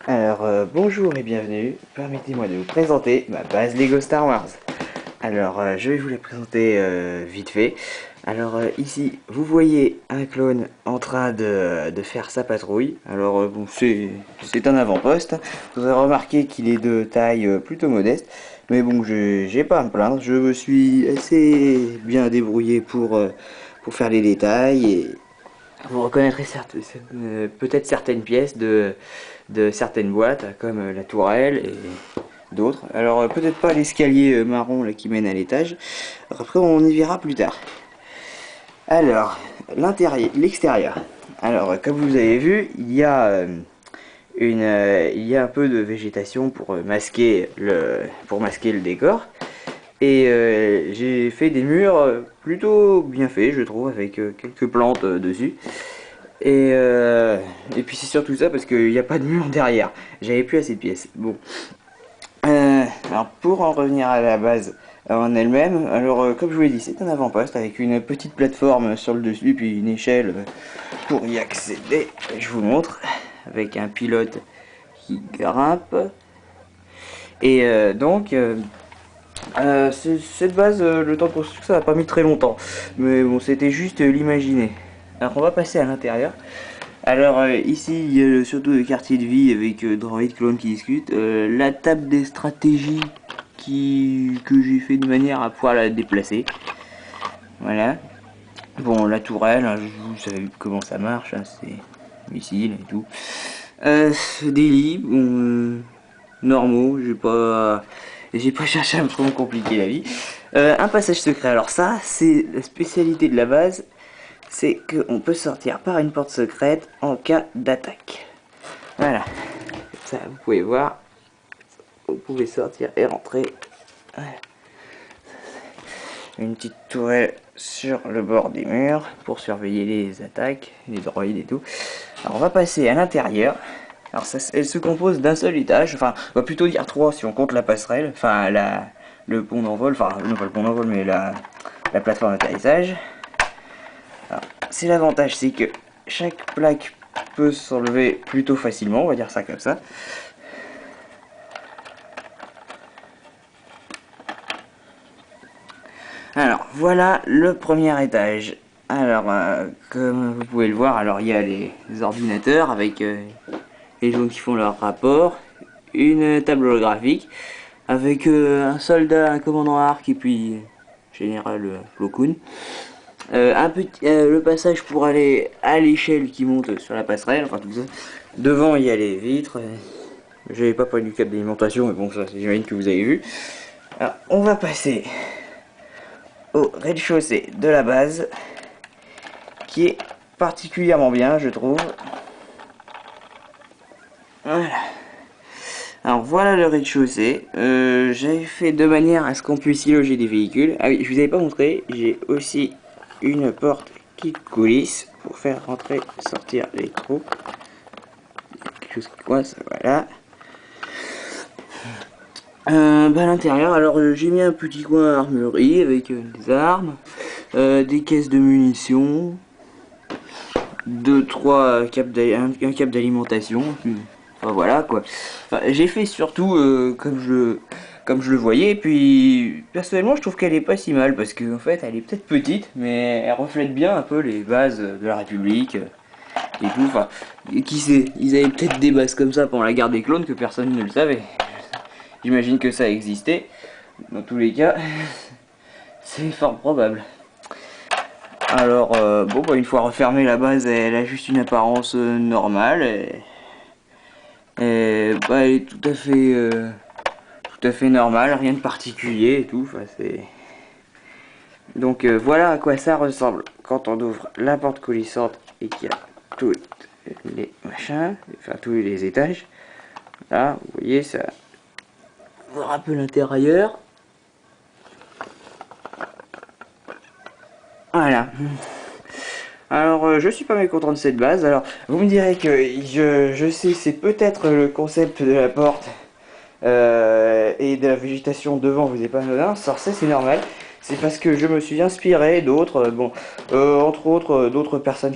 Alors, bonjour et bienvenue. Permettez-moi de vous présenter ma base Lego Star Wars. Alors, je vais vous la présenter vite fait. Alors, ici, vous voyez un clone en train de faire sa patrouille. Alors, bon, c'est un avant-poste. Vous aurez remarqué qu'il est de taille plutôt modeste. Mais bon, j'ai pas à me plaindre. Je me suis assez bien débrouillé pour faire les détails et vous reconnaîtrez peut-être certaines pièces de certaines boîtes, comme la tourelle et d'autres. Alors peut-être pas l'escalier marron là, qui mène à l'étage. Après on y verra plus tard. Alors, l'extérieur. Alors comme vous avez vu, il y a un peu de végétation pour masquer le décor. Et j'ai fait des murs plutôt bien faits, je trouve, avec quelques plantes dessus. Et puis c'est surtout ça parce qu'il n'y a pas de mur derrière. J'avais plus assez de pièces. Bon. Alors pour en revenir à la base en elle-même, alors comme je vous l'ai dit, c'est un avant-poste avec une petite plateforme sur le dessus puis une échelle pour y accéder. Je vous montre avec un pilote qui grimpe. Et cette base, le temps de construction, ça n'a pas mis très longtemps. Mais bon, c'était juste l'imaginer. Alors on va passer à l'intérieur. Alors ici il y a surtout le quartier de vie avec Droid Clone qui discute, la table des stratégies que j'ai fait de manière à pouvoir la déplacer. Voilà. Bon, la tourelle, hein, vous savez comment ça marche, hein, c'est missile et tout. Des lits, bon, normaux, j'ai pas cherché à me trop compliquer la vie. Un passage secret, alors ça c'est la spécialité de la base. C'est qu'on peut sortir par une porte secrète en cas d'attaque. Voilà. Ça, vous pouvez voir. Vous pouvez sortir et rentrer. Voilà. Une petite tourelle sur le bord des murs pour surveiller les attaques, les droïdes et tout. Alors on va passer à l'intérieur. Alors elle se compose d'un seul étage, enfin on va plutôt dire 3 si on compte la passerelle, enfin le pont d'envol, enfin non pas le pont d'envol mais la plateforme d'atterrissage. C'est l'avantage, c'est que chaque plaque peut s'enlever plutôt facilement, on va dire ça comme ça. Alors voilà le premier étage. Alors comme vous pouvez le voir, alors il y a les ordinateurs avec les gens qui font leur rapport, une table holographique avec un soldat, un commandant Arc et puis général Plo Koon. Le passage pour aller à l'échelle qui monte sur la passerelle, enfin tout ça. Devant il y a les vitres. J'avais pas pris du câble d'alimentation, mais bon ça j'imagine que vous avez vu. Alors on va passer au rez-de-chaussée de la base, qui est particulièrement bien je trouve. Voilà. Alors voilà le rez-de-chaussée. J'avais fait de manière à ce qu'on puisse y loger des véhicules. Ah oui, je vous avais pas montré, j'ai aussi une porte qui coulisse pour faire rentrer et sortir les troupes. Quelque chose qui coince, voilà. À l'intérieur, alors j'ai mis un petit coin armurerie avec des armes, des caisses de munitions, un câble d'alimentation. Enfin voilà quoi. Enfin, j'ai fait surtout comme je le voyais, et puis personnellement je trouve qu'elle est pas si mal parce qu'en fait elle est peut-être petite mais elle reflète bien un peu les bases de la République et tout. Enfin, qui sait, ils avaient peut-être des bases comme ça pendant la guerre des clones que personne ne le savait. J'imagine que ça existait. Dans tous les cas, c'est fort probable. Alors bon bah une fois refermée la base, elle a juste une apparence normale. Et bah, elle est tout à fait normale, rien de particulier et tout. Enfin, donc voilà à quoi ça ressemble quand on ouvre la porte coulissante et qu'il y a tous les machins, enfin tous les étages. Là, vous voyez, ça voir un peu l'intérieur. Voilà. Alors, je suis pas mécontent de cette base. Alors, vous me direz que je sais, c'est peut-être le concept de la porte et de la végétation devant vous est pas anodin. Ça, c'est normal. C'est parce que je me suis inspiré d'autres, entre autres, d'autres personnes